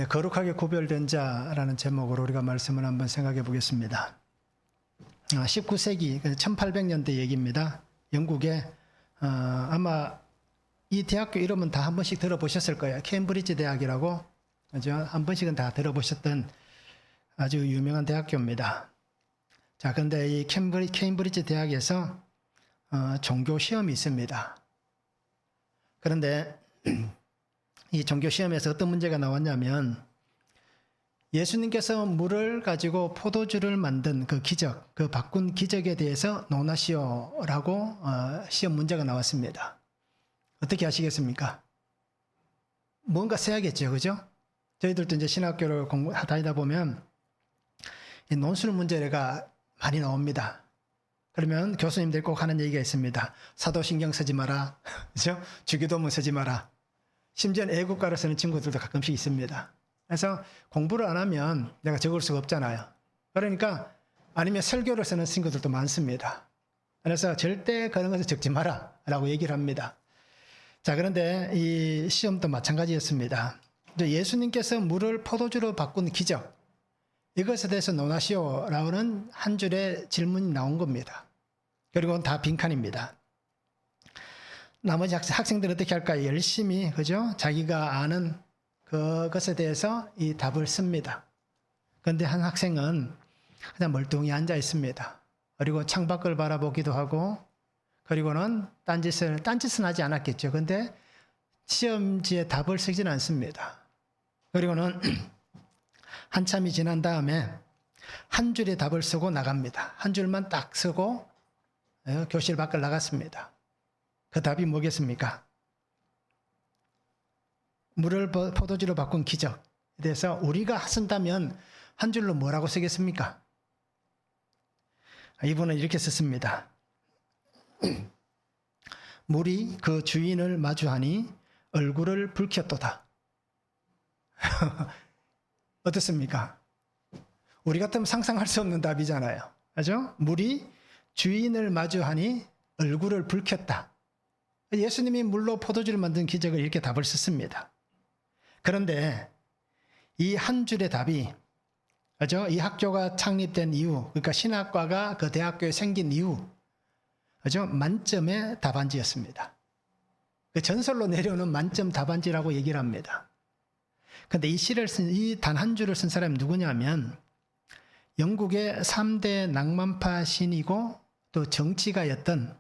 거룩하게 구별된 자라는 제목으로 우리가 말씀을 한번 생각해 보겠습니다. 19세기 1800년대 얘기입니다. 영국에 아마 이 대학교 이름은 다 한 번씩 들어보셨을 거예요. 케임브리지 대학이라고, 그죠? 한 번씩은 다 들어보셨던 아주 유명한 대학교입니다. 자, 그런데 이 케임브리지 대학에서 종교 시험이 있습니다. 그런데 이 종교 시험에서 어떤 문제가 나왔냐면, 예수님께서 물을 가지고 포도주를 만든 그 기적, 그 바꾼 기적에 대해서 논하시오라고 시험 문제가 나왔습니다. 어떻게 하시겠습니까? 뭔가 써야겠죠, 그죠? 저희들도 이제 신학교를 다니다 보면 이 논술 문제가 많이 나옵니다. 그러면 교수님들 꼭 하는 얘기가 있습니다. 사도신경 쓰지 마라, 그죠? 주기도문 쓰지 마라. 심지어 애국가를 쓰는 친구들도 가끔씩 있습니다. 그래서 공부를 안 하면 내가 적을 수가 없잖아요. 그러니까 아니면 설교를 쓰는 친구들도 많습니다. 그래서 절대 그런 것을 적지 마라 라고 얘기를 합니다. 자, 그런데 이 시험도 마찬가지였습니다. 예수님께서 물을 포도주로 바꾼 기적, 이것에 대해서 논하시오라는 한 줄의 질문이 나온 겁니다. 그리고 다 빈칸입니다. 나머지 학생들은 어떻게 할까요? 열심히, 그죠? 자기가 아는 그것에 대해서 이 답을 씁니다. 그런데 한 학생은 그냥 멀뚱히 앉아 있습니다. 그리고 창밖을 바라보기도 하고, 그리고는 딴짓은 하지 않았겠죠. 근데 시험지에 답을 쓰지는 않습니다. 그리고는 한참이 지난 다음에 한 줄의 답을 쓰고 나갑니다. 한 줄만 딱 쓰고 교실 밖을 나갔습니다. 그 답이 뭐겠습니까? 물을 포도주로 바꾼 기적에 대해서 우리가 쓴다면 한 줄로 뭐라고 쓰겠습니까? 이분은 이렇게 썼습니다. 물이 그 주인을 마주하니 얼굴을 붉혔도다. 어떻습니까? 우리 같으면 상상할 수 없는 답이잖아요. 그죠? 물이 주인을 마주하니 얼굴을 붉혔다. 예수님이 물로 포도주를 만든 기적을 이렇게 답을 썼습니다. 그런데 이 한 줄의 답이, 그죠? 이 학교가 창립된 이유, 그러니까 신학과가 그 대학교에 생긴 이유, 그죠? 만점의 답안지였습니다. 그 전설로 내려오는 만점 답안지라고 얘기를 합니다. 근데 이 단 한 줄을 쓴 사람이 누구냐면, 영국의 3대 낭만파 신이고 또 정치가였던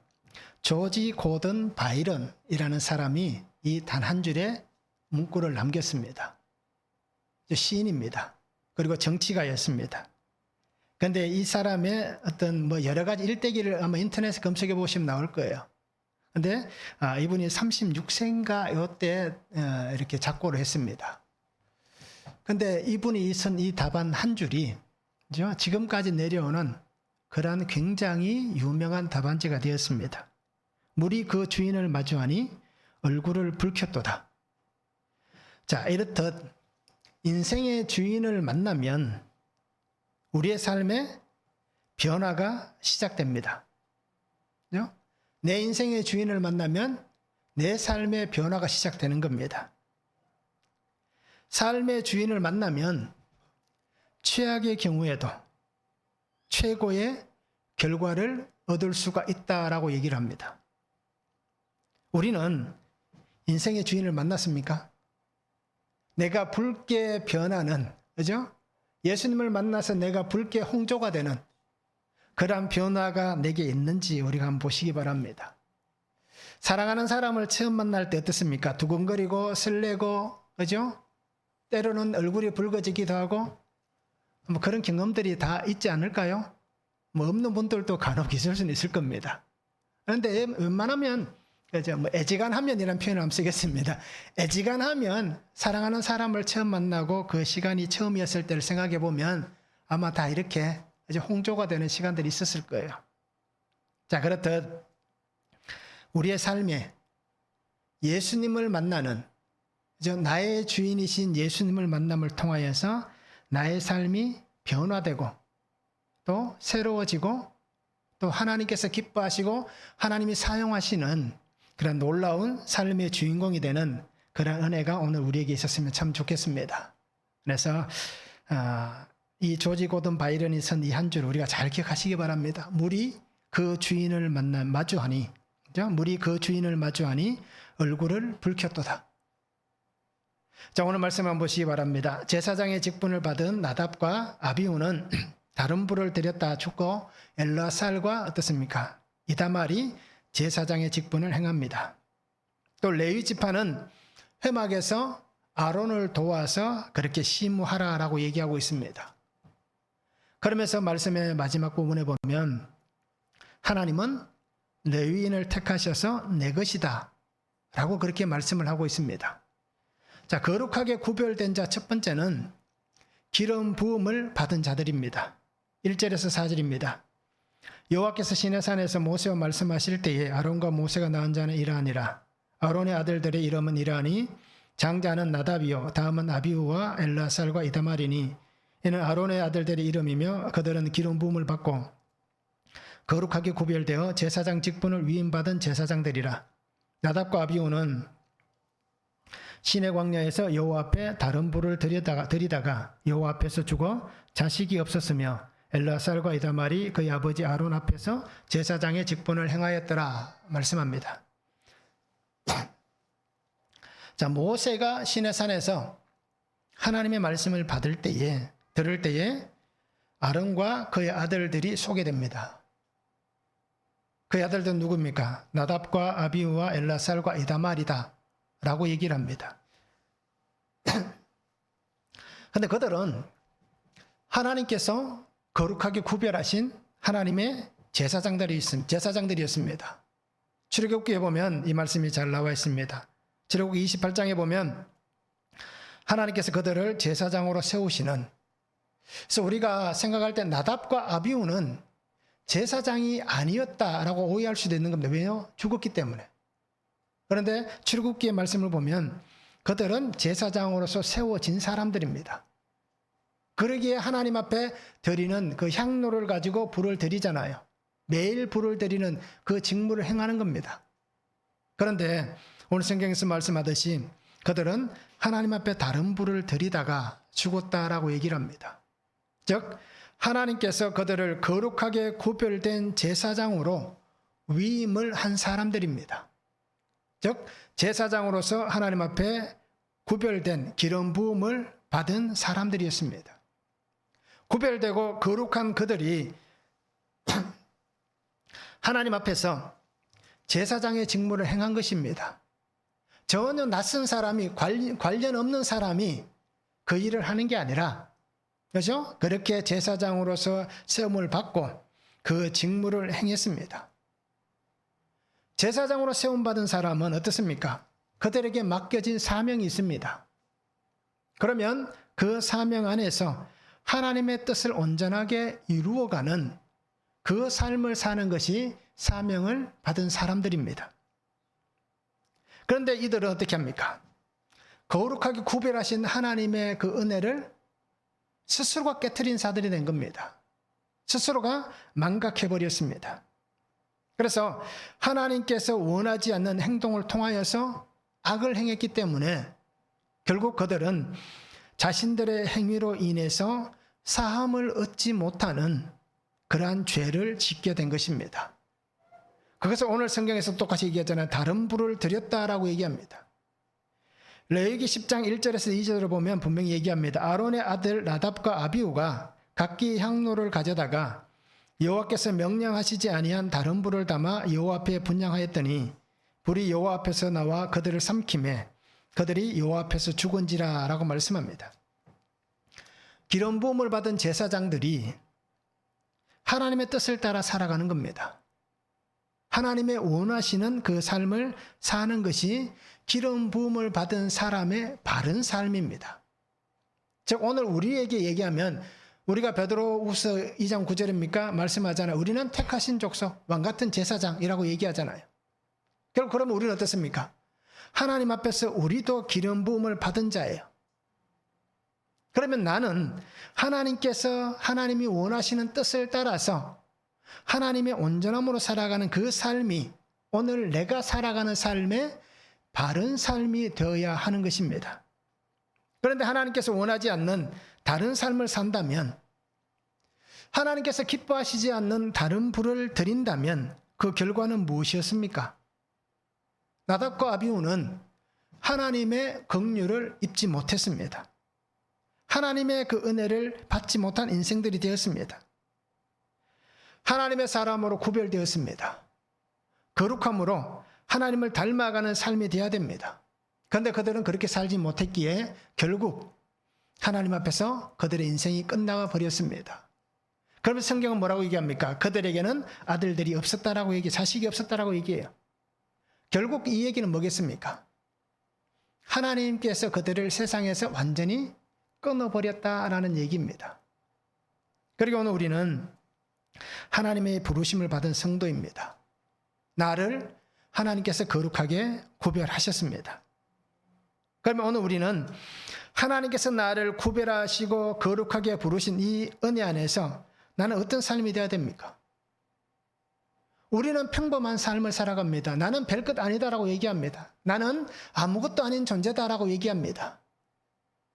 조지 고던 바이런이라는 사람이 이 단 한 줄의 문구를 남겼습니다. 시인입니다. 그리고 정치가였습니다. 그런데 이 사람의 어떤 여러 가지 일대기를 아마 인터넷에 검색해 보시면 나올 거예요. 그런데 이분이 36세인가 이때 이렇게 작고를 했습니다. 그런데 이분이 쓴 이 답안 한 줄이 지금까지 내려오는 그러한 굉장히 유명한 답안지가 되었습니다. 물이 그 주인을 마주하니 얼굴을 붉혔도다. 자, 이렇듯 인생의 주인을 만나면 우리의 삶에 변화가 시작됩니다. 내 인생의 주인을 만나면 내 삶의 변화가 시작되는 겁니다. 삶의 주인을 만나면 최악의 경우에도 최고의 결과를 얻을 수가 있다라고 얘기를 합니다. 우리는 인생의 주인을 만났습니까? 내가 붉게 변하는, 그죠? 예수님을 만나서 내가 붉게 홍조가 되는 그러한 변화가 내게 있는지 우리가 한번 보시기 바랍니다. 사랑하는 사람을 처음 만날 때 어떻습니까? 두근거리고 설레고, 그죠? 때로는 얼굴이 붉어지기도 하고, 그런 경험들이 다 있지 않을까요? 없는 분들도 간혹 있을 수는 있을 겁니다. 그런데 웬만하면 애지간하면이라는 표현을 한번 쓰겠습니다. 애지간하면 사랑하는 사람을 처음 만나고 그 시간이 처음이었을 때를 생각해 보면 아마 다 이렇게 홍조가 되는 시간들이 있었을 거예요. 자, 그렇듯 우리의 삶에 예수님을 만나는, 나의 주인이신 예수님을 만남을 통하여서 나의 삶이 변화되고 또 새로워지고 또 하나님께서 기뻐하시고 하나님이 사용하시는 그런 놀라운 삶의 주인공이 되는 그런 은혜가 오늘 우리에게 있었으면 참 좋겠습니다. 그래서 이 조지 고든 바이런이 쓴 이 한 줄 우리가 잘 기억하시기 바랍니다. 물이 그 주인을 마주하니, 그죠? 물이 그 주인을 마주하니 얼굴을 붉혔도다. 자, 오늘 말씀 한번 보시기 바랍니다. 제사장의 직분을 받은 나답과 아비후는 다른 불을 들였다 죽고 엘르아살과 어떻습니까? 이다말이 제사장의 직분을 행합니다. 또 레위 지파는 회막에서 아론을 도와서 그렇게 심우하라라고 얘기하고 있습니다. 그러면서 말씀의 마지막 부분에 보면 하나님은 레위인을 택하셔서 내 것이다 라고 그렇게 말씀을 하고 있습니다. 자, 거룩하게 구별된 자 첫 번째는 기름 부음을 받은 자들입니다. 1절에서 4절입니다. 여호와께서 시내산에서 모세와 말씀하실 때에 아론과 모세가 낳은 자는 이러하니라. 아론의 아들들의 이름은 이러하니 장자는 나답이요 다음은 아비후와 엘르아살과 이다말이니 이는 아론의 아들들의 이름이며 그들은 기름 부음을 받고 거룩하게 구별되어 제사장 직분을 위임받은 제사장들이라. 나답과 아비후는 시내 광야에서 여호와 앞에 다른 불을 들이다가 여호와 앞에서 죽어 자식이 없었으며 엘르아살과 이다말이 그의 아버지 아론 앞에서 제사장의 직분을 행하였더라 말씀합니다. 자, 모세가 시내산에서 하나님의 말씀을 들을 때에 아론과 그의 아들들이 소개됩니다. 그의 아들들은 누굽니까? 나답과 아비후와 엘르아살과 이다말이다 라고 얘기를 합니다. 그런데 그들은 하나님께서 거룩하게 구별하신 하나님의 제사장들이었습니다. 출애굽기에 보면 이 말씀이 잘 나와 있습니다. 출애굽기 28장에 보면 하나님께서 그들을 제사장으로 세우시는, 그래서 우리가 생각할 때 나답과 아비후는 제사장이 아니었다라고 오해할 수도 있는 겁니다. 왜요? 죽었기 때문에. 그런데 출애굽기의 말씀을 보면 그들은 제사장으로서 세워진 사람들입니다. 그러기에 하나님 앞에 드리는 그 향로를 가지고 불을 드리잖아요. 매일 불을 드리는 그 직무를 행하는 겁니다. 그런데 오늘 성경에서 말씀하듯이 그들은 하나님 앞에 다른 불을 드리다가 죽었다라고 얘기를 합니다. 즉 하나님께서 그들을 거룩하게 구별된 제사장으로 위임을 한 사람들입니다. 즉 제사장으로서 하나님 앞에 구별된 기름 부음을 받은 사람들이었습니다. 구별되고 거룩한 그들이 하나님 앞에서 제사장의 직무를 행한 것입니다. 전혀 낯선 사람이, 관련 없는 사람이 그 일을 하는 게 아니라, 그렇죠? 그렇게 제사장으로서 세움을 받고 그 직무를 행했습니다. 제사장으로 세움받은 사람은 어떻습니까? 그들에게 맡겨진 사명이 있습니다. 그러면 그 사명 안에서 하나님의 뜻을 온전하게 이루어가는 그 삶을 사는 것이 사명을 받은 사람들입니다. 그런데 이들은 어떻게 합니까? 거룩하게 구별하신 하나님의 그 은혜를 스스로가 깨트린 자들이 된 겁니다. 스스로가 망각해버렸습니다. 그래서 하나님께서 원하지 않는 행동을 통하여서 악을 행했기 때문에 결국 그들은 자신들의 행위로 인해서 사함을 얻지 못하는 그러한 죄를 짓게 된 것입니다. 그래서 오늘 성경에서 똑같이 얘기하잖아요. 다른 불을 들였다라고 얘기합니다. 레위기 10장 1절에서 2절을 보면 분명히 얘기합니다. 아론의 아들 나답과 아비후가 각기 향로를 가져다가 여호와께서 명령하시지 아니한 다른 불을 담아 여호와 앞에 분향하였더니 불이 여호와 앞에서 나와 그들을 삼키매 그들이 여호와 앞에서 죽은지라 라고 말씀합니다. 기름 부음을 받은 제사장들이 하나님의 뜻을 따라 살아가는 겁니다. 하나님의 원하시는 그 삶을 사는 것이 기름 부음을 받은 사람의 바른 삶입니다. 즉 오늘 우리에게 얘기하면 우리가 베드로후서 2장 9절입니까? 말씀하잖아요. 우리는 택하신 족속, 왕같은 제사장이라고 얘기하잖아요. 결국 그러면 우리는 어떻습니까? 하나님 앞에서 우리도 기름 부음을 받은 자예요. 그러면 나는 하나님께서 하나님이 원하시는 뜻을 따라서 하나님의 온전함으로 살아가는 그 삶이 오늘 내가 살아가는 삶의 바른 삶이 되어야 하는 것입니다. 그런데 하나님께서 원하지 않는 다른 삶을 산다면, 하나님께서 기뻐하시지 않는 다른 불을 드린다면 그 결과는 무엇이었습니까? 나답과 아비후는 하나님의 긍휼을 입지 못했습니다. 하나님의 그 은혜를 받지 못한 인생들이 되었습니다. 하나님의 사람으로 구별되었습니다. 거룩함으로 하나님을 닮아가는 삶이 되어야 됩니다. 그런데 그들은 그렇게 살지 못했기에 결국 하나님 앞에서 그들의 인생이 끝나가 버렸습니다. 그러면서 성경은 뭐라고 얘기합니까? 그들에게는 아들들이 없었다라고 자식이 없었다라고 얘기해요. 결국 이 얘기는 뭐겠습니까? 하나님께서 그들을 세상에서 완전히 끊어버렸다라는 얘기입니다. 그리고 오늘 우리는 하나님의 부르심을 받은 성도입니다. 나를 하나님께서 거룩하게 구별하셨습니다. 그러면 오늘 우리는 하나님께서 나를 구별하시고 거룩하게 부르신 이 은혜 안에서 나는 어떤 삶이 되어야 됩니까? 우리는 평범한 삶을 살아갑니다. 나는 별것 아니다라고 얘기합니다. 나는 아무것도 아닌 존재다라고 얘기합니다.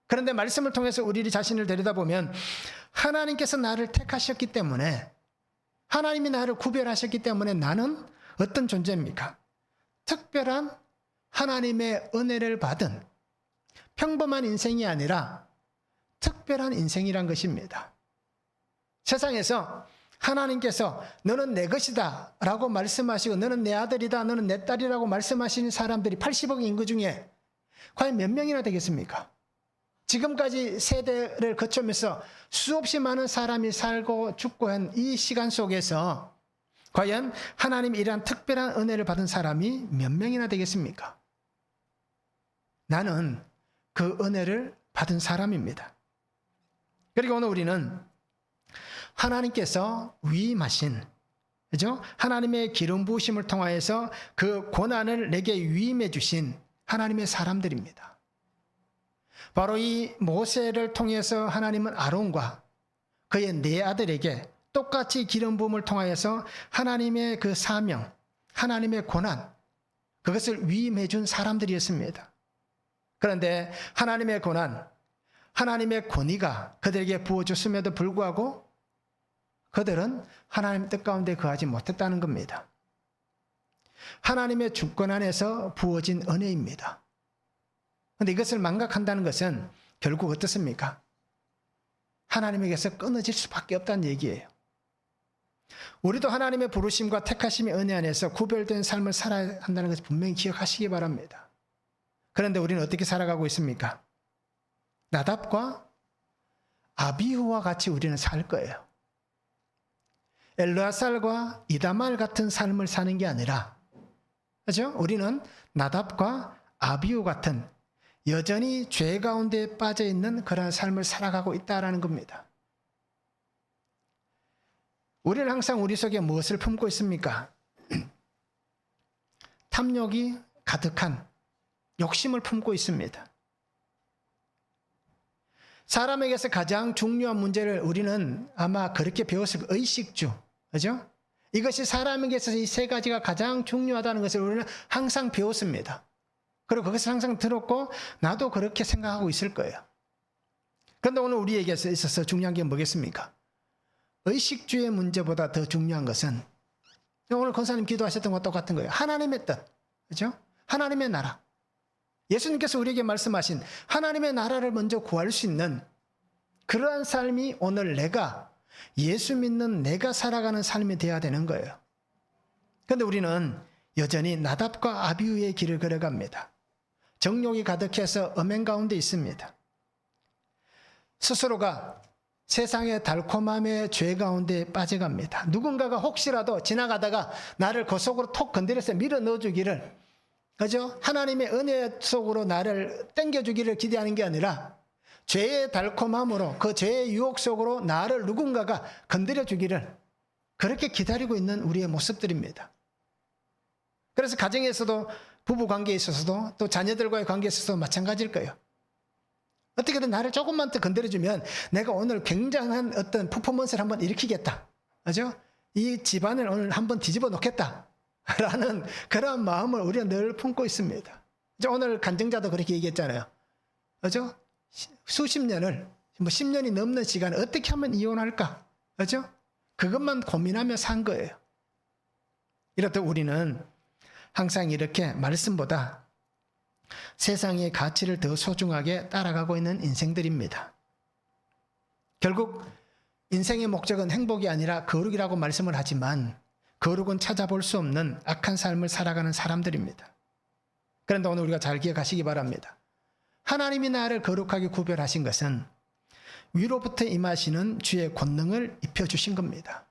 그런데 말씀을 통해서 우리 자신을 들여다보면 하나님께서 나를 택하셨기 때문에, 하나님이 나를 구별하셨기 때문에 나는 어떤 존재입니까? 특별한 하나님의 은혜를 받은 평범한 인생이 아니라 특별한 인생이란 것입니다. 세상에서 하나님께서 너는 내 것이다 라고 말씀하시고 너는 내 아들이다, 너는 내 딸이라고 말씀하시는 사람들이 80억 인구 중에 과연 몇 명이나 되겠습니까? 지금까지 세대를 거쳐면서 수없이 많은 사람이 살고 죽고 한 이 시간 속에서 과연 하나님이 이러한 특별한 은혜를 받은 사람이 몇 명이나 되겠습니까? 나는 그 은혜를 받은 사람입니다. 그리고 오늘 우리는 하나님께서 위임하신, 그죠? 하나님의 기름 부으심을 통하여서 그 고난을 내게 위임해 주신 하나님의 사람들입니다. 바로 이 모세를 통해서 하나님은 아론과 그의 네 아들에게 똑같이 기름 부음을 통하여서 하나님의 그 사명, 하나님의 고난, 그것을 위임해 준 사람들이었습니다. 그런데 하나님의 고난, 하나님의 권위가 그들에게 부어졌음에도 불구하고 그들은 하나님의 뜻 가운데 거하지 못했다는 겁니다. 하나님의 주권 안에서 부어진 은혜입니다. 그런데 이것을 망각한다는 것은 결국 어떻습니까? 하나님에게서 끊어질 수밖에 없다는 얘기예요. 우리도 하나님의 부르심과 택하심의 은혜 안에서 구별된 삶을 살아야 한다는 것을 분명히 기억하시기 바랍니다. 그런데 우리는 어떻게 살아가고 있습니까? 나답과 아비후와 같이 우리는 살 거예요. 엘르아살과 이다말 같은 삶을 사는 게 아니라, 그렇죠? 우리는 나답과 아비후 같은 여전히 죄 가운데 빠져 있는 그런 삶을 살아가고 있다라는 겁니다. 우리는 항상 우리 속에 무엇을 품고 있습니까? 탐욕이 가득한 욕심을 품고 있습니다. 사람에게서 가장 중요한 문제를 우리는 아마 그렇게 배웠을 거예요. 의식주. 그죠? 이것이 사람에게서 이 세 가지가 가장 중요하다는 것을 우리는 항상 배웠습니다. 그리고 그것을 항상 들었고 나도 그렇게 생각하고 있을 거예요. 그런데 오늘 우리에게 있어서 중요한 게 뭐겠습니까? 의식주의 문제보다 더 중요한 것은 오늘 권사님 기도하셨던 것과 똑같은 거예요. 하나님의 뜻. 그죠? 하나님의 나라. 예수님께서 우리에게 말씀하신 하나님의 나라를 먼저 구할 수 있는 그러한 삶이 오늘 내가 예수 믿는 내가 살아가는 삶이 되어야 되는 거예요. 그런데 우리는 여전히 나답과 아비후의 길을 걸어갑니다. 정욕이 가득해서 음행 가운데 있습니다. 스스로가 세상의 달콤함의 죄 가운데 빠져갑니다. 누군가가 혹시라도 지나가다가 나를 그 속으로 톡 건드려서 밀어 넣어주기를, 그죠? 하나님의 은혜 속으로 나를 땡겨주기를 기대하는 게 아니라 죄의 달콤함으로 그 죄의 유혹 속으로 나를 누군가가 건드려주기를 그렇게 기다리고 있는 우리의 모습들입니다. 그래서 가정에서도 부부 관계에 있어서도 또 자녀들과의 관계에 있어서도 마찬가지일 거예요. 어떻게든 나를 조금만 더 건드려주면 내가 오늘 굉장한 어떤 퍼포먼스를 한번 일으키겠다. 그죠? 이 집안을 오늘 한번 뒤집어 놓겠다. 라는 그런 마음을 우리가 늘 품고 있습니다. 오늘 간증자도 그렇게 얘기했잖아요. 그죠? 수십 년을, 뭐 10년이 넘는 시간을 어떻게 하면 이혼할까? 그죠? 그것만 고민하며 산 거예요. 이렇듯 우리는 항상 이렇게 말씀보다 세상의 가치를 더 소중하게 따라가고 있는 인생들입니다. 결국 인생의 목적은 행복이 아니라 거룩이라고 말씀을 하지만 거룩은 찾아볼 수 없는 악한 삶을 살아가는 사람들입니다. 그런데 오늘 우리가 잘 기억하시기 바랍니다. 하나님이 나를 거룩하게 구별하신 것은 위로부터 임하시는 주의 권능을 입혀주신 겁니다.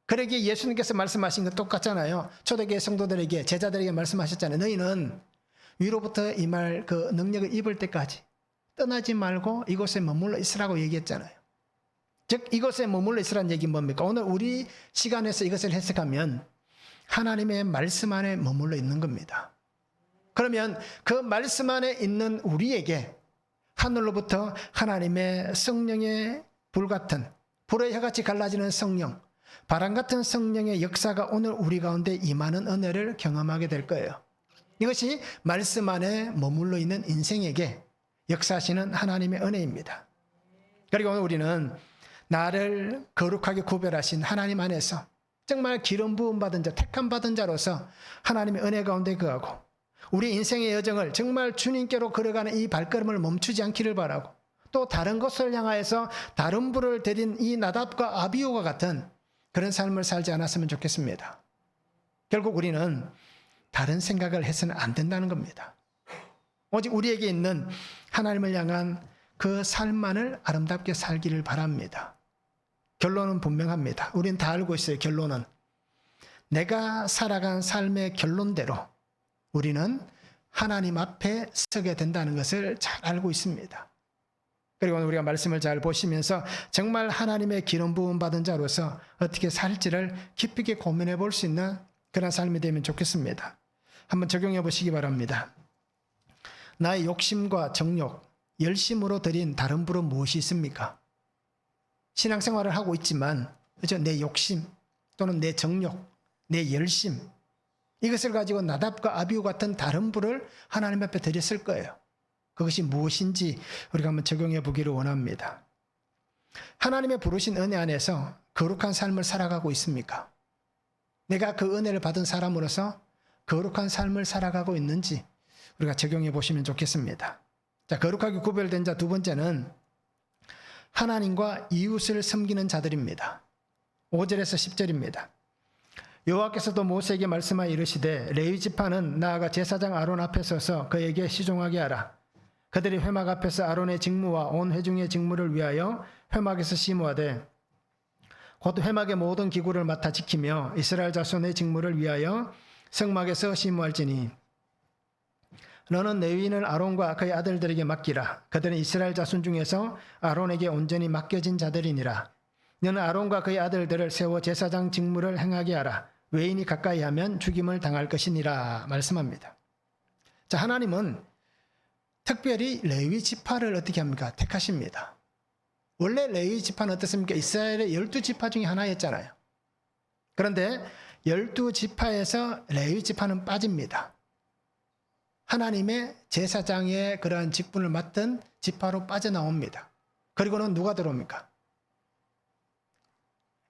그러기에 예수님께서 말씀하신 건 똑같잖아요. 초대교회 성도들에게, 제자들에게 말씀하셨잖아요. 너희는 위로부터 임할 그 능력을 입을 때까지 떠나지 말고 이곳에 머물러 있으라고 얘기했잖아요. 즉 이곳에 머물러 있으라는 얘기는 뭡니까? 오늘 우리 시간에서 이것을 해석하면 하나님의 말씀 안에 머물러 있는 겁니다. 그러면 그 말씀 안에 있는 우리에게 하늘로부터 하나님의 성령의 불같은 불의 혀같이 갈라지는 성령, 바람같은 성령의 역사가 오늘 우리 가운데 임하는 은혜를 경험하게 될 거예요. 이것이 말씀 안에 머물러 있는 인생에게 역사하시는 하나님의 은혜입니다. 그리고 오늘 우리는 나를 거룩하게 구별하신 하나님 안에서 정말 기름 부음 받은 자, 택함 받은 자로서 하나님의 은혜 가운데 거하고 우리 인생의 여정을 정말 주님께로 걸어가는 이 발걸음을 멈추지 않기를 바라고 또 다른 것을 향하여서 다른 불을 들인 이 나답과 아비후와 같은 그런 삶을 살지 않았으면 좋겠습니다. 결국 우리는 다른 생각을 해서는 안 된다는 겁니다. 오직 우리에게 있는 하나님을 향한 그 삶만을 아름답게 살기를 바랍니다. 결론은 분명합니다. 우리는 다 알고 있어요. 결론은 내가 살아간 삶의 결론대로 우리는 하나님 앞에 서게 된다는 것을 잘 알고 있습니다. 그리고 우리가 말씀을 잘 보시면서 정말 하나님의 기름 부음 받은 자로서 어떻게 살지를 깊이 있게 고민해 볼 수 있는 그런 삶이 되면 좋겠습니다. 한번 적용해 보시기 바랍니다. 나의 욕심과 정욕, 열심으로 드린 다른 불은 무엇이 있습니까? 신앙생활을 하고 있지만 그렇죠? 내 욕심 또는 내 정욕, 내 열심 이것을 가지고 나답과 아비후 같은 다른 불을 하나님 앞에 드렸을 거예요. 그것이 무엇인지 우리가 한번 적용해 보기를 원합니다. 하나님의 부르신 은혜 안에서 거룩한 삶을 살아가고 있습니까? 내가 그 은혜를 받은 사람으로서 거룩한 삶을 살아가고 있는지 우리가 적용해 보시면 좋겠습니다. 자, 거룩하게 구별된 자 두 번째는 하나님과 이웃을 섬기는 자들입니다. 5절에서 10절입니다. 여호와께서도 모세에게 말씀하여 이르시되 레위 지파는 나아가 제사장 아론 앞에 서서 그에게 시종하게 하라. 그들이 회막 앞에서 아론의 직무와 온 회중의 직무를 위하여 회막에서 시무하되 곧 회막의 모든 기구를 맡아 지키며 이스라엘 자손의 직무를 위하여 성막에서 시무할지니 너는 레위인을 아론과 그의 아들들에게 맡기라. 그들은 이스라엘 자손 중에서 아론에게 온전히 맡겨진 자들이니라. 너는 아론과 그의 아들들을 세워 제사장 직무를 행하게 하라. 외인이 가까이 하면 죽임을 당할 것이니라 말씀합니다. 자, 하나님은 특별히 레위 지파를 어떻게 합니까? 택하십니다. 원래 레위 지파는 어떻습니까? 이스라엘의 12지파 중에 하나였잖아요. 그런데 12지파에서 레위 지파는 빠집니다. 하나님의 제사장의 그러한 직분을 맡은 지파로 빠져나옵니다. 그리고는 누가 들어옵니까?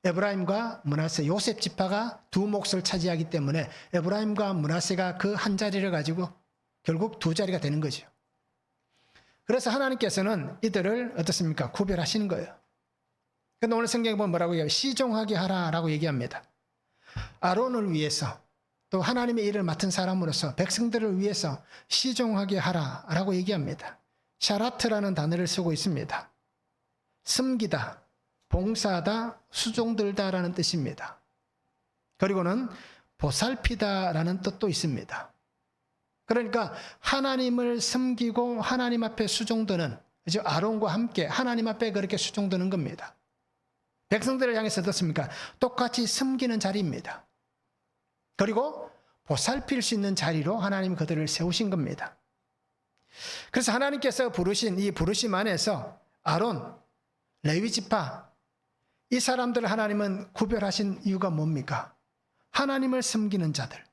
에브라임과 므낫세, 요셉 지파가 두 몫을 차지하기 때문에 에브라임과 므낫세가 그 한 자리를 가지고 결국 두 자리가 되는 거죠. 그래서 하나님께서는 이들을 어떻습니까? 구별하시는 거예요. 그런데 오늘 성경에 보면 뭐라고 얘기해요? 시종하게 하라라고 얘기합니다. 아론을 위해서 또 하나님의 일을 맡은 사람으로서 백성들을 위해서 시종하게 하라라고 얘기합니다. 샤라트라는 단어를 쓰고 있습니다. 섬기다, 봉사하다, 수종들다라는 뜻입니다. 그리고는 보살피다라는 뜻도 있습니다. 그러니까 하나님을 섬기고 하나님 앞에 수종드는, 그죠? 아론과 함께 하나님 앞에 그렇게 수종드는 겁니다. 백성들을 향해서 어떻습니까? 똑같이 섬기는 자리입니다. 그리고 보살필 수 있는 자리로 하나님이 그들을 세우신 겁니다. 그래서 하나님께서 부르신 이 부르심 안에서 아론, 레위 지파, 이 사람들을 하나님은 구별하신 이유가 뭡니까? 하나님을 섬기는 자들,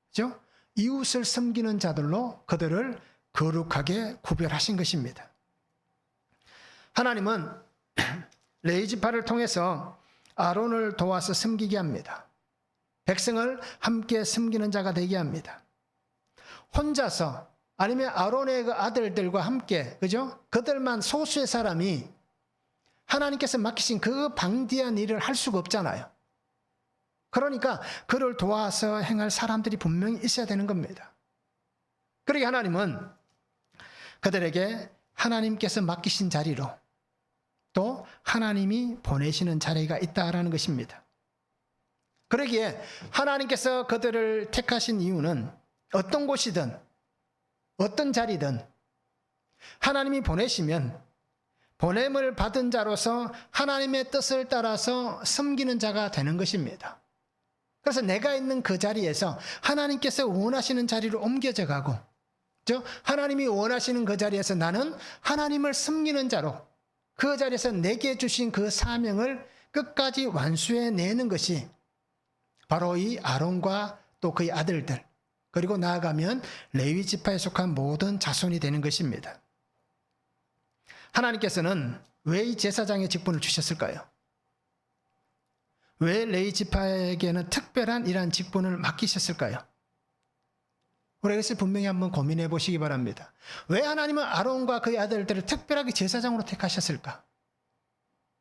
그죠? 이웃을 섬기는 자들로 그들을 거룩하게 구별하신 것입니다. 하나님은 레위지파를 통해서 아론을 도와서 섬기게 합니다. 백성을 함께 섬기는 자가 되게 합니다. 혼자서 아니면 아론의 그 아들들과 함께, 그죠? 그들만 소수의 사람이 하나님께서 맡기신 그 방대한 일을 할 수가 없잖아요. 그러니까 그를 도와서 행할 사람들이 분명히 있어야 되는 겁니다. 그러니까 하나님은 그들에게 하나님께서 맡기신 자리로 또 하나님이 보내시는 자리가 있다라는 것입니다. 그러기에 하나님께서 그들을 택하신 이유는 어떤 곳이든 어떤 자리든 하나님이 보내시면 보냄을 받은 자로서 하나님의 뜻을 따라서 섬기는 자가 되는 것입니다. 그래서 내가 있는 그 자리에서 하나님께서 원하시는 자리로 옮겨져 가고, 하나님이 원하시는 그 자리에서 나는 하나님을 섬기는 자로 그 자리에서 내게 주신 그 사명을 끝까지 완수해내는 것이 바로 이 아론과 또 그의 아들들, 그리고 나아가면 레위 지파에 속한 모든 자손이 되는 것입니다. 하나님께서는 왜 이 제사장의 직분을 주셨을까요? 왜 레위 지파에게는 특별한 이러한 직분을 맡기셨을까요? 우리가 이것을 분명히 한번 고민해 보시기 바랍니다. 왜 하나님은 아론과 그의 아들들을 특별하게 제사장으로 택하셨을까?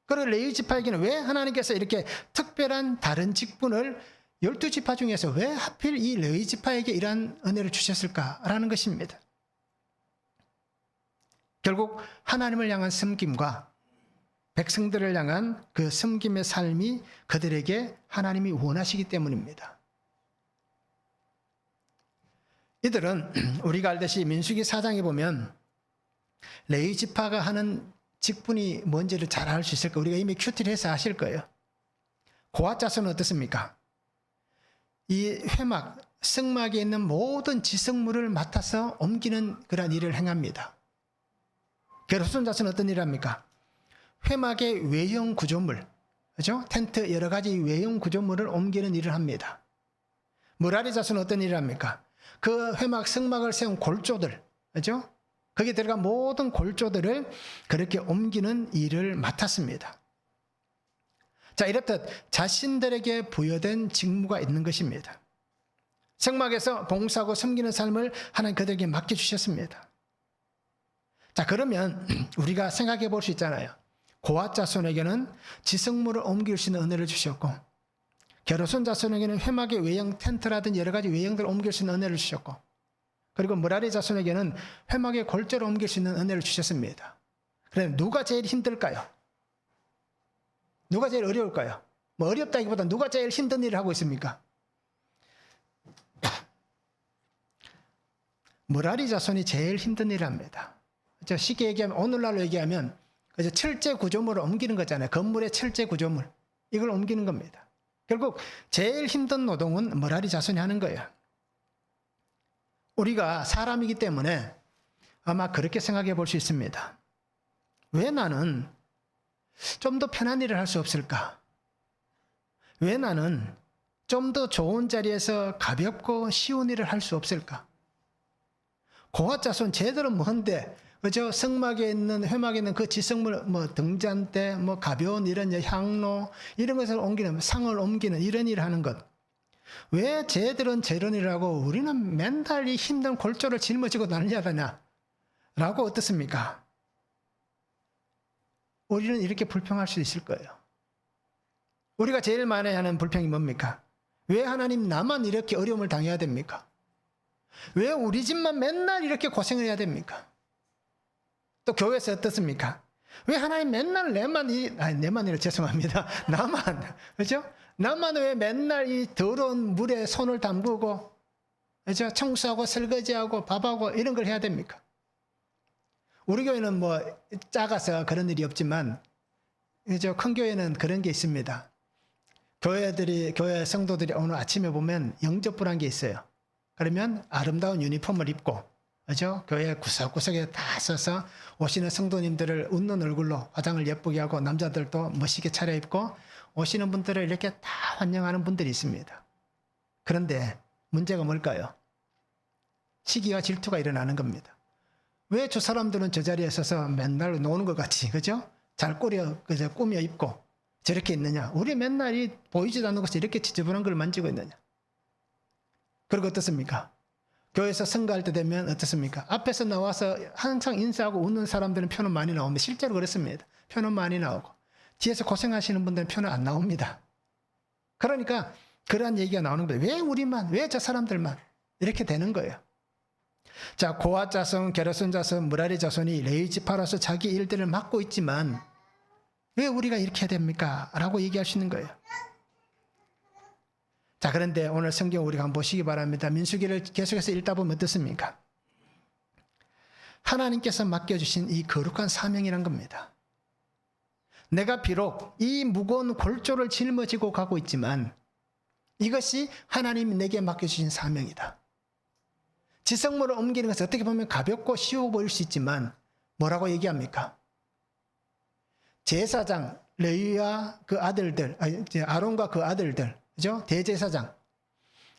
그리고 레위 지파에게는 왜 하나님께서 이렇게 특별한 다른 직분을 12지파 중에서 왜 하필 이 레위 지파에게 이러한 은혜를 주셨을까라는 것입니다. 결국 하나님을 향한 섬김과 백성들을 향한 그 섬김의 삶이 그들에게 하나님이 원하시기 때문입니다. 이들은 우리가 알듯이 민수기 4장에 보면 레위 지파가 하는 직분이 뭔지를 잘 알 수 있을 거예요. 우리가 이미 큐티를 해서 아실 거예요. 고핫 자손은 어떻습니까? 이 회막, 성막에 있는 모든 지성물을 맡아서 옮기는 그런 일을 행합니다. 게르손 자손은 어떤 일을 합니까? 회막의 외형 구조물, 그죠? 텐트 여러 가지 외형 구조물을 옮기는 일을 합니다. 무라리 자손은 어떤 일을 합니까? 그 회막 성막을 세운 골조들, 그죠? 거기에 들어간 모든 골조들을 그렇게 옮기는 일을 맡았습니다. 자, 이렇듯 자신들에게 부여된 직무가 있는 것입니다. 성막에서 봉사하고 섬기는 삶을 하나님 그들에게 맡겨주셨습니다. 자, 그러면 우리가 생각해 볼 수 있잖아요. 고핫 자손에게는 지성물을 옮길 수 있는 은혜를 주셨고, 게르손 자손에게는 회막의 외형 텐트라든지 여러 가지 외형들을 옮길 수 있는 은혜를 주셨고, 그리고 무라리 자손에게는 회막의 골조를 옮길 수 있는 은혜를 주셨습니다. 그럼 누가 제일 힘들까요? 누가 제일 어려울까요? 뭐 어렵다기보다 누가 제일 힘든 일을 하고 있습니까? 무라리 자손이 제일 힘든 일을 합니다. 쉽게 얘기하면, 오늘날로 얘기하면 철제 구조물을 옮기는 거잖아요. 건물의 철제 구조물, 이걸 옮기는 겁니다. 결국 제일 힘든 노동은 무라리 자손이 하는 거예요. 우리가 사람이기 때문에 아마 그렇게 생각해 볼 수 있습니다. 왜 나는 좀 더 편한 일을 할 수 없을까? 왜 나는 좀 더 좋은 자리에서 가볍고 쉬운 일을 할 수 없을까? 고핫 자손 제대로 뭔데, 그죠? 성막에 있는, 회막에 있는 그 지성물, 뭐 등잔대, 뭐 가벼운 이런 향로, 이런 것을 옮기는, 상을 옮기는 이런 일을 하는 것. 왜 쟤들은 저런 일을 하고 우리는 맨날 이 힘든 골조를 짊어지고 다니냐 라고 어떻습니까? 우리는 이렇게 불평할 수 있을 거예요. 우리가 제일 많이 하는 불평이 뭡니까? 왜 하나님 나만 이렇게 어려움을 당해야 됩니까? 왜 우리 집만 맨날 이렇게 고생을 해야 됩니까? 또 교회에서 어떻습니까? 왜 하나님 맨날 내만이라 죄송합니다. 나만, 그죠? 나만 왜 맨날 이 더러운 물에 손을 담그고, 그죠? 청소하고 설거지하고 밥하고 이런 걸 해야 됩니까? 우리 교회는 뭐 작아서 그런 일이 없지만, 그죠? 큰 교회는 그런 게 있습니다. 교회 성도들이 오늘 아침에 보면 영접부란 게 있어요. 그러면 아름다운 유니폼을 입고, 그죠? 교회 구석구석에 다 서서 오시는 성도님들을 웃는 얼굴로 화장을 예쁘게 하고, 남자들도 멋있게 차려입고 오시는 분들을 이렇게 다 환영하는 분들이 있습니다. 그런데 문제가 뭘까요? 시기와 질투가 일어나는 겁니다. 왜 저 사람들은 저 자리에 서서 맨날 노는 것 같이, 그죠? 잘 꾸며 입고 저렇게 있느냐? 우리 맨날 이 보이지도 않는 것이 이렇게 지저분한 걸 만지고 있느냐? 그리고 어떻습니까? 교회에서 선거할 때 되면 어떻습니까? 앞에서 나와서 항상 인사하고 웃는 사람들은 표는 많이 나옵니다. 실제로 그렇습니다. 표는 많이 나오고 뒤에서 고생하시는 분들은 표는 안 나옵니다. 그러니까 그러한 얘기가 나오는 거예요. 왜 우리만, 왜 저 사람들만 이렇게 되는 거예요. 자, 고핫 자손, 게르손 자손, 무라리 자손이 레위 지파로서 자기 일들을 맡고 있지만 왜 우리가 이렇게 해야 됩니까? 라고 얘기할 수 있는 거예요. 자, 그런데 오늘 성경 우리가 한번 보시기 바랍니다. 민수기를 계속해서 읽다 보면 어떻습니까? 하나님께서 맡겨주신 이 거룩한 사명이란 겁니다. 내가 비록 이 무거운 골조를 짊어지고 가고 있지만 이것이 하나님이 내게 맡겨주신 사명이다. 지성물을 옮기는 것은 어떻게 보면 가볍고 쉬워 보일 수 있지만 뭐라고 얘기합니까? 제사장 레위와 그 아들들, 아론과 그 아들들, 그죠? 대제사장,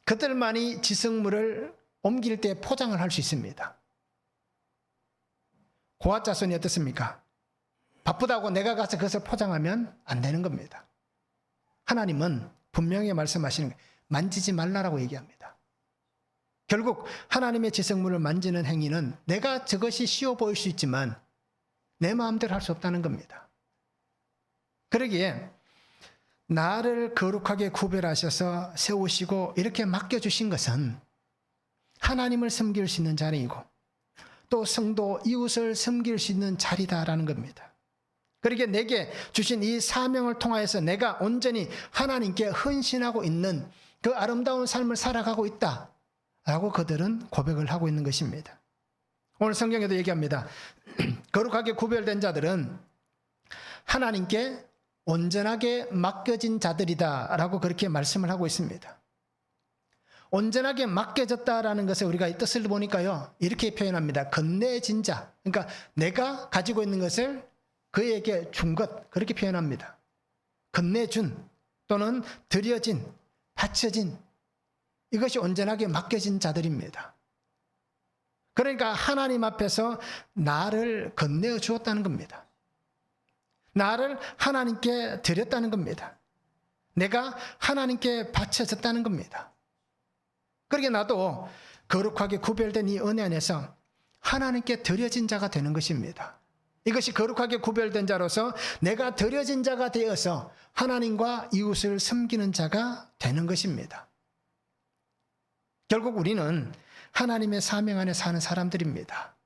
그들만이 지성물을 옮길 때 포장을 할 수 있습니다. 고핫 자손이 어떻습니까? 바쁘다고 내가 가서 그것을 포장하면 안 되는 겁니다. 하나님은 분명히 말씀하시는 거예요. 만지지 말라라고 얘기합니다. 결국 하나님의 지성물을 만지는 행위는 내가 저것이 쉬워 보일 수 있지만 내 마음대로 할 수 없다는 겁니다. 그러기에 나를 거룩하게 구별하셔서 세우시고 이렇게 맡겨주신 것은 하나님을 섬길 수 있는 자리이고 또 성도 이웃을 섬길 수 있는 자리다라는 겁니다. 그러기에 내게 주신 이 사명을 통하여서 내가 온전히 하나님께 헌신하고 있는 그 아름다운 삶을 살아가고 있다 라고 그들은 고백을 하고 있는 것입니다. 오늘 성경에도 얘기합니다. 거룩하게 구별된 자들은 하나님께 온전하게 맡겨진 자들이다 라고 그렇게 말씀을 하고 있습니다. 온전하게 맡겨졌다라는 것을 우리가 이 뜻을 보니까요, 이렇게 표현합니다. 건네진 자, 그러니까 내가 가지고 있는 것을 그에게 준 것, 그렇게 표현합니다. 건네준 또는 드려진, 바쳐진, 이것이 온전하게 맡겨진 자들입니다. 그러니까 하나님 앞에서 나를 건네어 주었다는 겁니다. 나를 하나님께 드렸다는 겁니다. 내가 하나님께 바쳐졌다는 겁니다. 그러게 나도 거룩하게 구별된 이 은혜 안에서 하나님께 드려진 자가 되는 것입니다. 이것이 거룩하게 구별된 자로서 내가 드려진 자가 되어서 하나님과 이웃을 섬기는 자가 되는 것입니다. 결국 우리는 하나님의 사명 안에 사는 사람들입니다.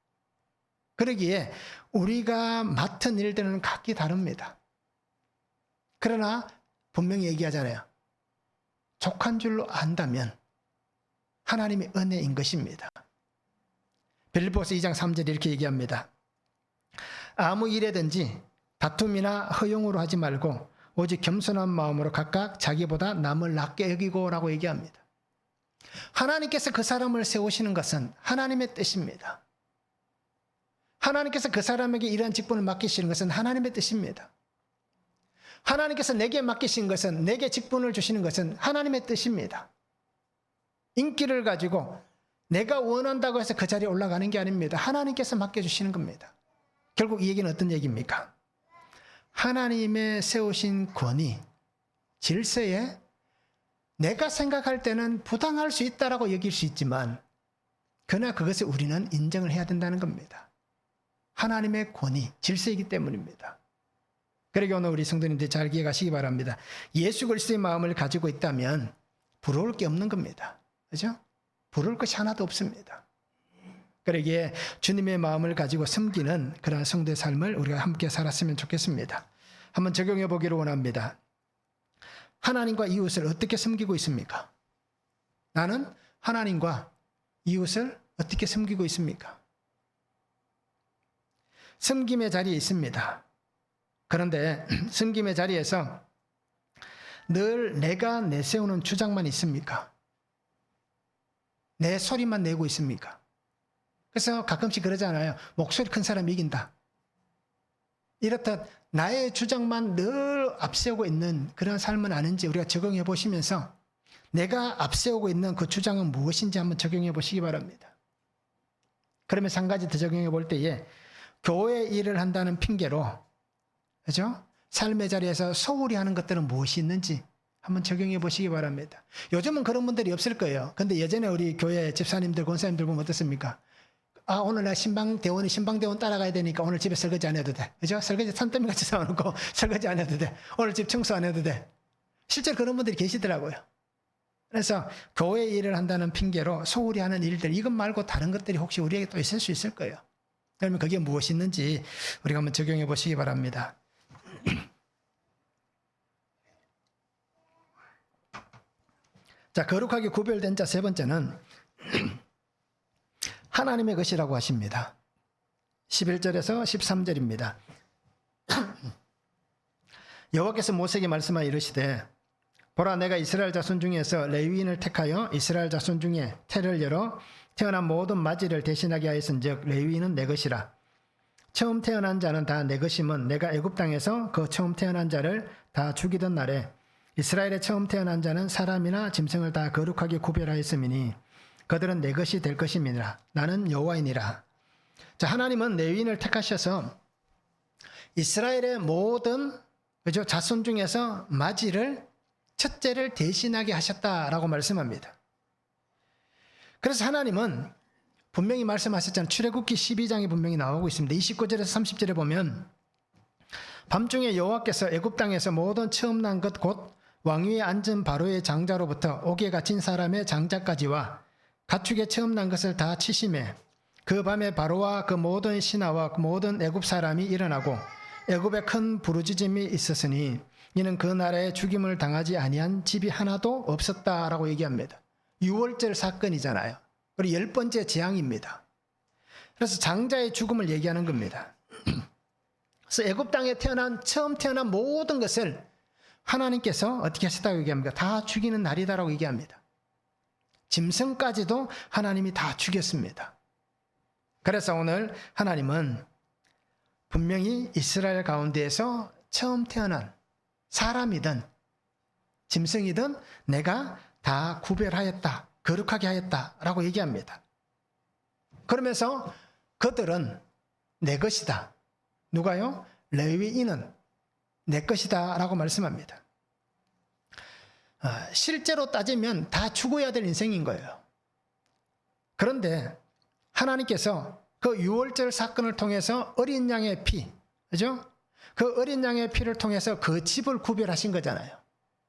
그러기에 우리가 맡은 일들은 각기 다릅니다. 그러나 분명히 얘기하잖아요. 족한 줄로 안다면 하나님의 은혜인 것입니다. 빌립보서 2장 3절에 이렇게 얘기합니다. 아무 일에든지 다툼이나 허용으로 하지 말고 오직 겸손한 마음으로 각각 자기보다 남을 낮게 여기고 라고 얘기합니다. 하나님께서 그 사람을 세우시는 것은 하나님의 뜻입니다. 하나님께서 그 사람에게 이러한 직분을 맡기시는 것은 하나님의 뜻입니다. 하나님께서 내게 맡기신 것은, 내게 직분을 주시는 것은 하나님의 뜻입니다. 인기를 가지고 내가 원한다고 해서 그 자리에 올라가는 게 아닙니다. 하나님께서 맡겨주시는 겁니다. 결국 이 얘기는 어떤 얘기입니까? 하나님의 세우신 권위, 질서에 내가 생각할 때는 부당할 수 있다라고 여길 수 있지만 그러나 그것을 우리는 인정을 해야 된다는 겁니다. 하나님의 권위, 질서이기 때문입니다. 그러게 오늘 우리 성도님들 잘 기억하시기 바랍니다. 예수 그리스도의 마음을 가지고 있다면 부러울 게 없는 겁니다. 그렇죠? 부러울 것이 하나도 없습니다. 그러기에 주님의 마음을 가지고 섬기는 그러한 성도의 삶을 우리가 함께 살았으면 좋겠습니다. 한번 적용해 보기를 원합니다. 하나님과 이웃을 어떻게 섬기고 있습니까? 나는 하나님과 이웃을 어떻게 섬기고 있습니까? 섬김의 자리에 있습니다. 그런데 섬김의 자리에서 늘 내가 내세우는 주장만 있습니까? 내 소리만 내고 있습니까? 그래서 가끔씩 그러잖아요. 목소리 큰 사람이 이긴다. 이렇듯 나의 주장만 늘 앞세우고 있는 그런 삶은 아닌지 우리가 적용해 보시면서 내가 앞세우고 있는 그 주장은 무엇인지 한번 적용해 보시기 바랍니다. 그러면서 한 가지 더 적용해 볼 때에 교회 일을 한다는 핑계로, 그죠? 삶의 자리에서 소홀히 하는 것들은 무엇이 있는지 한번 적용해 보시기 바랍니다. 요즘은 그런 분들이 없을 거예요. 근데 예전에 우리 교회 집사님들, 권사님들 보면 어떻습니까? 아, 오늘 나 신방대원 따라가야 되니까 오늘 집에 설거지 안 해도 돼. 그죠? 설거지 산더미 같이 사놓고 설거지 안 해도 돼. 오늘 집 청소 안 해도 돼. 실제로 그런 분들이 계시더라고요. 그래서 교회 일을 한다는 핑계로 소홀히 하는 일들, 이것 말고 다른 것들이 혹시 우리에게 또 있을 수 있을 거예요. 그러면 그게 무엇이 있는지 우리가 한번 적용해 보시기 바랍니다. 자, 거룩하게 구별된 자 세 번째는 하나님의 것이라고 하십니다. 11절에서 13절입니다. 여호와께서 모세에게 말씀하여 이르시되 보라, 내가 이스라엘 자손 중에서 레위인을 택하여 이스라엘 자손 중에 태를 열어 태어난 모든 맞이를 대신하게 하였은즉 레위인은 내 것이라. 처음 태어난 자는 다 내 것임은 내가 애굽 땅에서 그 처음 태어난 자를 다 죽이던 날에 이스라엘의 처음 태어난 자는 사람이나 짐승을 다 거룩하게 구별하였음이니 그들은 내 것이 될 것임이니라. 나는 여호와이니라. 자, 하나님은 레위인을 택하셔서 이스라엘의 모든, 그죠, 자손 중에서 맞이를, 첫째를 대신하게 하셨다라고 말씀합니다. 그래서 하나님은 분명히 말씀하셨잖아요. 출애굽기 12장에 분명히 나오고 있습니다. 29절에서 30절에 보면 밤중에 여호와께서 애굽 땅에서 모든 처음 난 것 곧 왕위에 앉은 바로의 장자로부터 옥에 갇힌 사람의 장자까지와 가축에 처음 난 것을 다 치심해 그 밤에 바로와 그 모든 신하와 그 모든 애굽 사람이 일어나고 애굽에 큰 부르짖음이 있었으니 이는 그 나라에 죽임을 당하지 아니한 집이 하나도 없었다라고 얘기합니다. 6월절 사건이잖아요. 그리고 10번째 재앙입니다. 그래서 장자의 죽음을 얘기하는 겁니다. 그래서 애굽 땅에 처음 태어난 모든 것을 하나님께서 어떻게 하셨다고 얘기합니까? 다 죽이는 날이다라고 얘기합니다. 짐승까지도 하나님이 다 죽였습니다. 그래서 오늘 하나님은 분명히 이스라엘 가운데에서 처음 태어난 사람이든 짐승이든 내가 다 구별하였다, 거룩하게 하였다라고 얘기합니다. 그러면서 그들은 내 것이다. 누가요? 레위인은 내 것이다 라고 말씀합니다. 실제로 따지면 다 죽어야 될 인생인 거예요. 그런데 하나님께서 그 유월절 사건을 통해서 어린 양의 피, 그죠? 그 어린 양의 피를 통해서 그 집을 구별하신 거잖아요.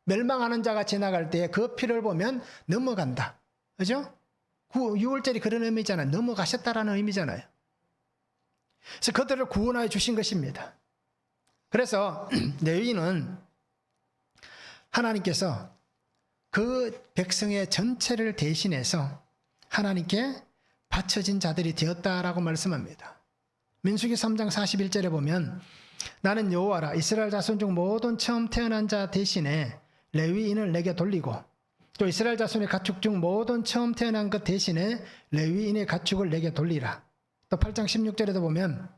멸망하는 자가 지나갈 때 그 피를 보면 넘어간다. 그죠? 유월절이 그런 의미잖아요. 넘어가셨다라는 의미잖아요. 그래서 그들을 구원하여 주신 것입니다. 그래서 레위인은 하나님께서 그 백성의 전체를 대신해서 하나님께 바쳐진 자들이 되었다라고 말씀합니다. 민수기 3장 41절에 보면 나는 여호와라. 이스라엘 자손 중 모든 처음 태어난 자 대신에 레위인을 내게 돌리고 또 이스라엘 자손의 가축 중 모든 처음 태어난 것 대신에 레위인의 가축을 내게 돌리라. 또 8장 16절에도 보면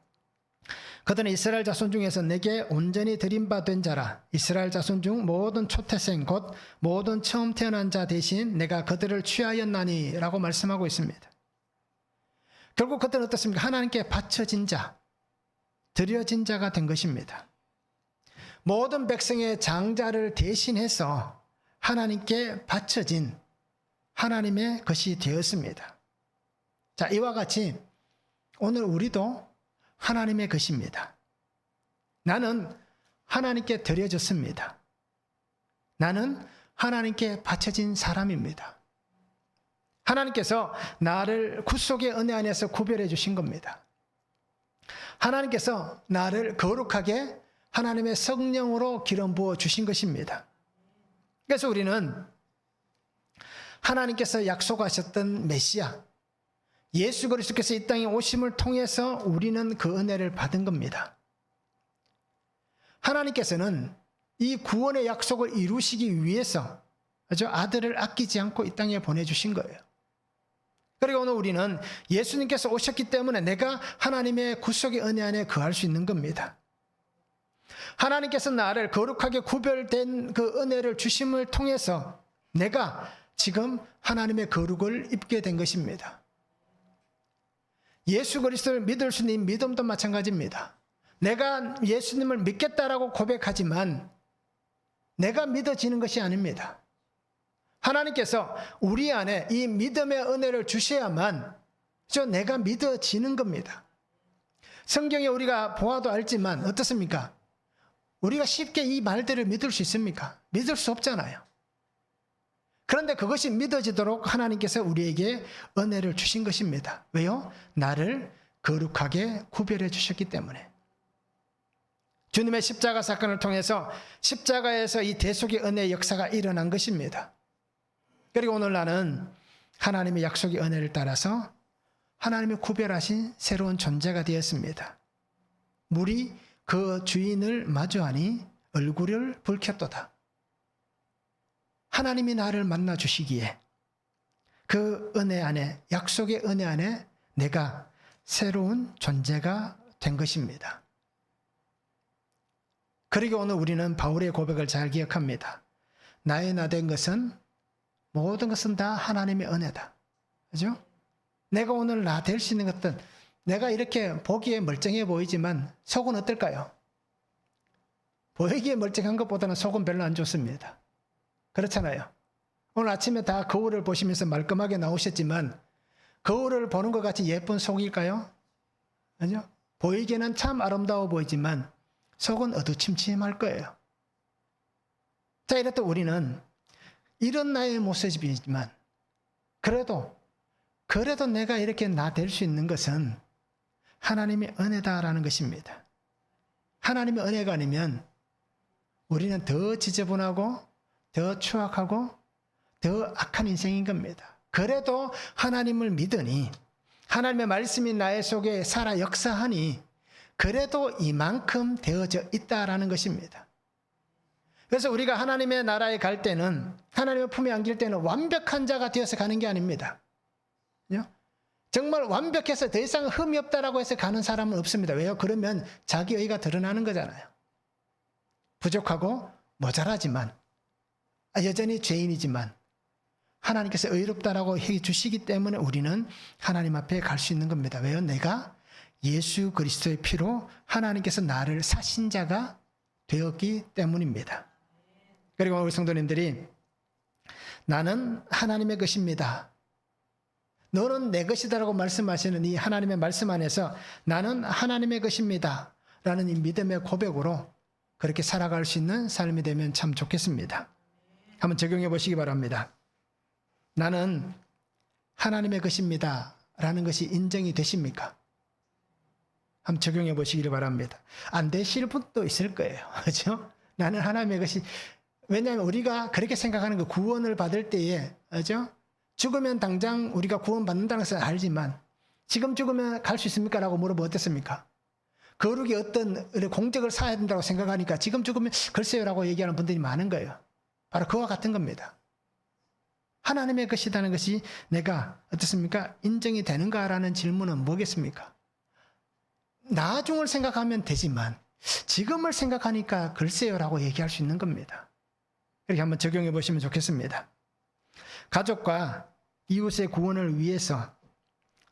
그들은 이스라엘 자손 중에서 내게 온전히 드림받은 자라. 이스라엘 자손 중 모든 초태생 곧 모든 처음 태어난 자 대신 내가 그들을 취하였나니 라고 말씀하고 있습니다. 결국 그들은 어떻습니까? 하나님께 바쳐진 자, 드려진 자가 된 것입니다. 모든 백성의 장자를 대신해서 하나님께 바쳐진 하나님의 것이 되었습니다. 자, 이와 같이 오늘 우리도 하나님의 것입니다. 나는 하나님께 드려졌습니다. 나는 하나님께 바쳐진 사람입니다. 하나님께서 나를 구속의 은혜 안에서 구별해 주신 겁니다. 하나님께서 나를 거룩하게 하나님의 성령으로 기름 부어 주신 것입니다. 그래서 우리는 하나님께서 약속하셨던 메시아 예수 그리스도께서 이 땅에 오심을 통해서 우리는 그 은혜를 받은 겁니다. 하나님께서는 이 구원의 약속을 이루시기 위해서 아들을 아끼지 않고 이 땅에 보내주신 거예요. 그리고 오늘 우리는 예수님께서 오셨기 때문에 내가 하나님의 구속의 은혜 안에 거할 수 있는 겁니다. 하나님께서 나를 거룩하게 구별된 그 은혜를 주심을 통해서 내가 지금 하나님의 거룩을 입게 된 것입니다. 예수 그리스도를 믿을 수 있는 믿음도 마찬가지입니다. 내가 예수님을 믿겠다라고 고백하지만 내가 믿어지는 것이 아닙니다. 하나님께서 우리 안에 이 믿음의 은혜를 주셔야만 내가 믿어지는 겁니다. 성경에 우리가 보아도 알지만 어떻습니까? 우리가 쉽게 이 말들을 믿을 수 있습니까? 믿을 수 없잖아요. 그런데 그것이 믿어지도록 하나님께서 우리에게 은혜를 주신 것입니다. 왜요? 나를 거룩하게 구별해 주셨기 때문에. 주님의 십자가 사건을 통해서 십자가에서 이 대속의 은혜의 역사가 일어난 것입니다. 그리고 오늘 나는 하나님의 약속의 은혜를 따라서 하나님이 구별하신 새로운 존재가 되었습니다. 물이 그 주인을 마주하니 얼굴을 붉혔도다. 하나님이 나를 만나 주시기에 그 은혜 안에, 약속의 은혜 안에 내가 새로운 존재가 된 것입니다. 그리고 오늘 우리는 바울의 고백을 잘 기억합니다. 나의 나 된 것은 모든 것은 다 하나님의 은혜다. 그죠? 내가 오늘 나 될 수 있는 것은 내가 이렇게 보기에 멀쩡해 보이지만 속은 어떨까요? 보이기에 멀쩡한 것보다는 속은 별로 안 좋습니다. 그렇잖아요. 오늘 아침에 다 거울을 보시면서 말끔하게 나오셨지만 거울을 보는 것 같이 예쁜 속일까요? 아니요. 보이기에는 참 아름다워 보이지만 속은 어두침침할 거예요. 자, 이렇듯 우리는 이런 나의 모습이지만 그래도 내가 이렇게 나 될 수 있는 것은 하나님의 은혜다라는 것입니다. 하나님의 은혜가 아니면 우리는 더 지저분하고 더 추악하고 더 악한 인생인 겁니다. 그래도 하나님을 믿으니 하나님의 말씀이 나의 속에 살아 역사하니 그래도 이만큼 되어져 있다라는 것입니다. 그래서 우리가 하나님의 나라에 갈 때는, 하나님의 품에 안길 때는 완벽한 자가 되어서 가는 게 아닙니다. 정말 완벽해서 더 이상 흠이 없다라고 해서 가는 사람은 없습니다. 왜요? 그러면 자기 의가 드러나는 거잖아요. 부족하고 모자라지만, 여전히 죄인이지만 하나님께서 의롭다라고 해 주시기 때문에 우리는 하나님 앞에 갈 수 있는 겁니다. 왜요? 내가 예수 그리스도의 피로 하나님께서 나를 사신 자가 되었기 때문입니다. 그리고 우리 성도님들이 나는 하나님의 것입니다, 너는 내 것이다라고 말씀하시는 이 하나님의 말씀 안에서 나는 하나님의 것입니다 라는 이 믿음의 고백으로 그렇게 살아갈 수 있는 삶이 되면 참 좋겠습니다. 한번 적용해 보시기 바랍니다. 나는 하나님의 것입니다 라는 것이 인정이 되십니까? 한번 적용해 보시기를 바랍니다. 안 되실 분도 있을 거예요. 그렇죠? 나는 하나님의 것이, 왜냐하면 우리가 그렇게 생각하는 거, 구원을 받을 때에, 그렇죠? 죽으면 당장 우리가 구원받는다는 것은 알지만 지금 죽으면 갈 수 있습니까? 라고 물어보면 어떻습니까? 거룩이 어떤 공적을 쌓아야 된다고 생각하니까 지금 죽으면 글쎄요 라고 얘기하는 분들이 많은 거예요. 바로 그와 같은 겁니다. 하나님의 것이라는 것이 내가 어떻습니까? 인정이 되는가라는 질문은 뭐겠습니까? 나중을 생각하면 되지만 지금을 생각하니까 글쎄요 라고 얘기할 수 있는 겁니다. 그렇게 한번 적용해 보시면 좋겠습니다. 가족과 이웃의 구원을 위해서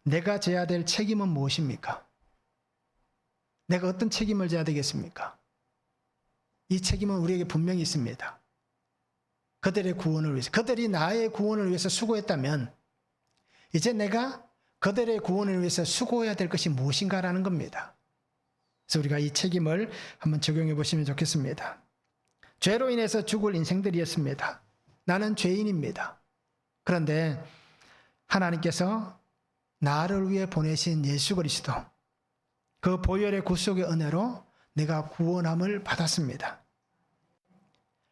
내가 져야 될 책임은 무엇입니까? 내가 어떤 책임을 져야 되겠습니까? 이 책임은 우리에게 분명히 있습니다. 그들의 구원을 위해서, 그들이 나의 구원을 위해서 수고했다면 이제 내가 그들의 구원을 위해서 수고해야 될 것이 무엇인가라는 겁니다. 그래서 우리가 이 책임을 한번 적용해 보시면 좋겠습니다. 죄로 인해서 죽을 인생들이었습니다. 나는 죄인입니다. 그런데 하나님께서 나를 위해 보내신 예수 그리스도, 그 보혈의 구속의 은혜로 내가 구원함을 받았습니다.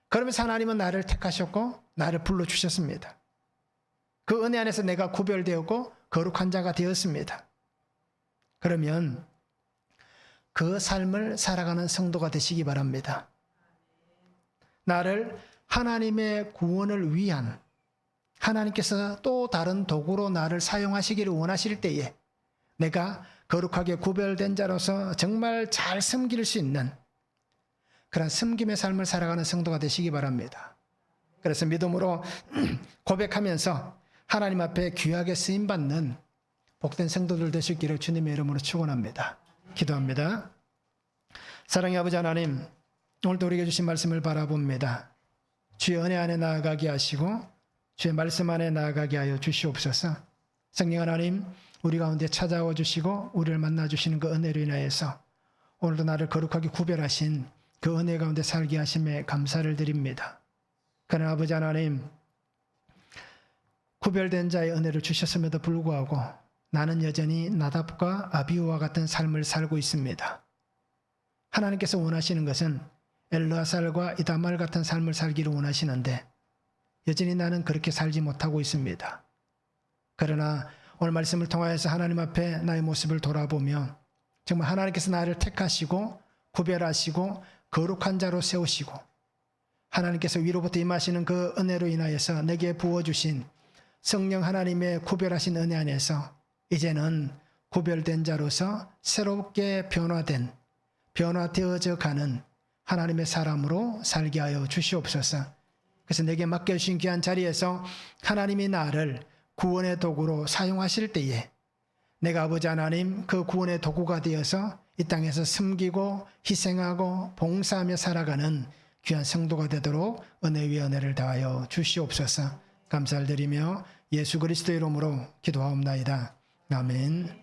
그러면서 하나님은 나를 택하셨고 나를 불러주셨습니다. 그 은혜 안에서 내가 구별되었고 거룩한 자가 되었습니다. 그러면 그 삶을 살아가는 성도가 되시기 바랍니다. 나를 하나님의 구원을 위한, 하나님께서 또 다른 도구로 나를 사용하시기를 원하실 때에 내가 거룩하게 구별된 자로서 정말 잘 섬길 수 있는 그런 섬김의 삶을 살아가는 성도가 되시기 바랍니다. 그래서 믿음으로 고백하면서 하나님 앞에 귀하게 쓰임받는 복된 성도들 되시기를 주님의 이름으로 축원합니다. 기도합니다. 사랑의 아버지 하나님, 오늘도 우리에게 주신 말씀을 바라봅니다. 주의 은혜 안에 나아가게 하시고 주의 말씀 안에 나아가게 하여 주시옵소서. 성령 하나님, 우리 가운데 찾아와 주시고 우리를 만나 주시는 그 은혜로 인하여서 오늘도 나를 거룩하게 구별하신 그 은혜 가운데 살게 하심에 감사를 드립니다. 그러나 아버지 하나님, 구별된 자의 은혜를 주셨음에도 불구하고 나는 여전히 나답과 아비후와 같은 삶을 살고 있습니다. 하나님께서 원하시는 것은 엘르아살과 이다말 같은 삶을 살기를 원하시는데 여전히 나는 그렇게 살지 못하고 있습니다. 그러나 오늘 말씀을 통하여서 하나님 앞에 나의 모습을 돌아보며 정말 하나님께서 나를 택하시고 구별하시고 거룩한 자로 세우시고 하나님께서 위로부터 임하시는 그 은혜로 인하여서 내게 부어주신 성령 하나님의 구별하신 은혜 안에서 이제는 구별된 자로서 새롭게 변화되어져 가는 하나님의 사람으로 살게 하여 주시옵소서. 그래서 내게 맡겨주신 귀한 자리에서 하나님이 나를 구원의 도구로 사용하실 때에 내가 아버지 하나님 그 구원의 도구가 되어서 이 땅에서 섬기고 희생하고 봉사하며 살아가는 귀한 성도가 되도록 은혜 위에 은혜를 더하여 주시옵소서. 감사를 드리며 예수 그리스도의 이름으로 기도하옵나이다. 아멘.